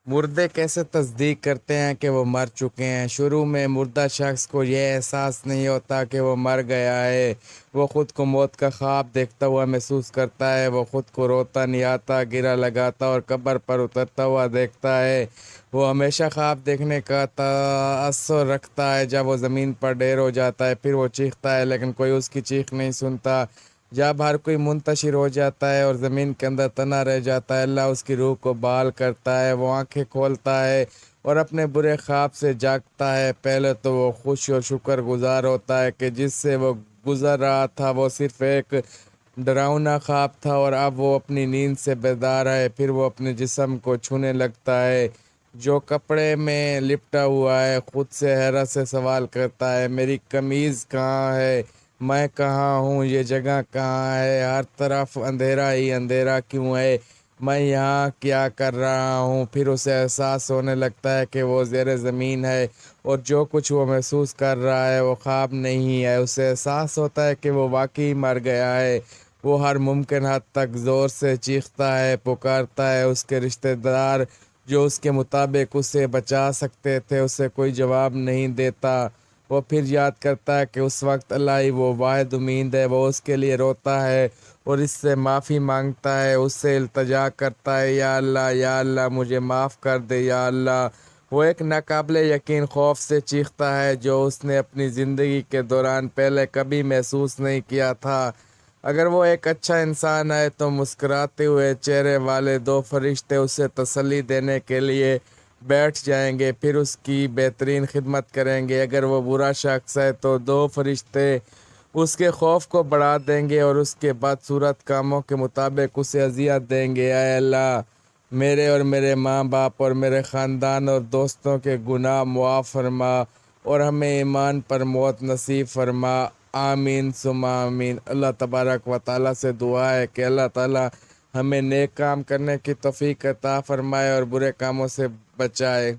مردے کیسے تصدیق کرتے ہیں کہ وہ مر چکے ہیں؟ شروع میں مردہ شخص کو یہ احساس نہیں ہوتا کہ وہ مر گیا ہے۔ وہ خود کو موت کا خواب دیکھتا ہوا محسوس کرتا ہے۔ وہ خود کو روتا نہیں آتا، گرہ لگاتا اور قبر پر اترتا ہوا دیکھتا ہے۔ وہ ہمیشہ خواب دیکھنے کا تاثر رکھتا ہے۔ جب وہ زمین پر ڈھیر ہو جاتا ہے پھر وہ چیختا ہے، لیکن کوئی اس کی چیخ نہیں سنتا۔ جب ہر کوئی منتشر ہو جاتا ہے اور زمین کے اندر تنہا رہ جاتا ہے، اللہ اس کی روح کو بحال کرتا ہے۔ وہ آنکھیں کھولتا ہے اور اپنے برے خواب سے جاگتا ہے۔ پہلے تو وہ خوش اور شکر گزار ہوتا ہے کہ جس سے وہ گزر رہا تھا وہ صرف ایک ڈراؤنا خواب تھا، اور اب وہ اپنی نیند سے بیدار ہے۔ پھر وہ اپنے جسم کو چھونے لگتا ہے جو کپڑے میں لپٹا ہوا ہے۔ خود سے حیرت سے سوال کرتا ہے، میری قمیض کہاں ہے؟ میں کہاں ہوں؟ یہ جگہ کہاں ہے؟ ہر طرف اندھیرا ہی اندھیرا کیوں ہے؟ میں یہاں کیا کر رہا ہوں؟ پھر اسے احساس ہونے لگتا ہے کہ وہ زیر زمین ہے اور جو کچھ وہ محسوس کر رہا ہے وہ خواب نہیں ہے۔ اسے احساس ہوتا ہے کہ وہ واقعی مر گیا ہے۔ وہ ہر ممکن حد تک زور سے چیختا ہے، پکارتا ہے۔ اس کے رشتہ دار جو اس کے مطابق اسے بچا سکتے تھے اسے کوئی جواب نہیں دیتا۔ وہ پھر یاد کرتا ہے کہ اس وقت اللہ ہی وہ واحد امید ہے۔ وہ اس کے لیے روتا ہے اور اس سے معافی مانگتا ہے، اس سے التجا کرتا ہے، یا اللہ یا اللہ مجھے معاف کر دے یا اللہ۔ وہ ایک ناقابل یقین خوف سے چیختا ہے جو اس نے اپنی زندگی کے دوران پہلے کبھی محسوس نہیں کیا تھا۔ اگر وہ ایک اچھا انسان ہے تو مسکراتے ہوئے چہرے والے دو فرشتے اسے تسلی دینے کے لیے بیٹھ جائیں گے، پھر اس کی بہترین خدمت کریں گے۔ اگر وہ برا شخص ہے تو دو فرشتے اس کے خوف کو بڑھا دیں گے اور اس کے بدصورت کاموں کے مطابق اسے اذیت دیں گے۔ اے اللہ، میرے اور میرے ماں باپ اور میرے خاندان اور دوستوں کے گناہ معاف فرما اور ہمیں ایمان پر موت نصیب فرما۔ آمین ثم آمین۔ اللہ تبارک و تعالیٰ سے دعا ہے کہ اللہ تعالیٰ ہمیں نیک کام کرنے کی توفیق عطا فرمائے اور برے کاموں سے بچائے۔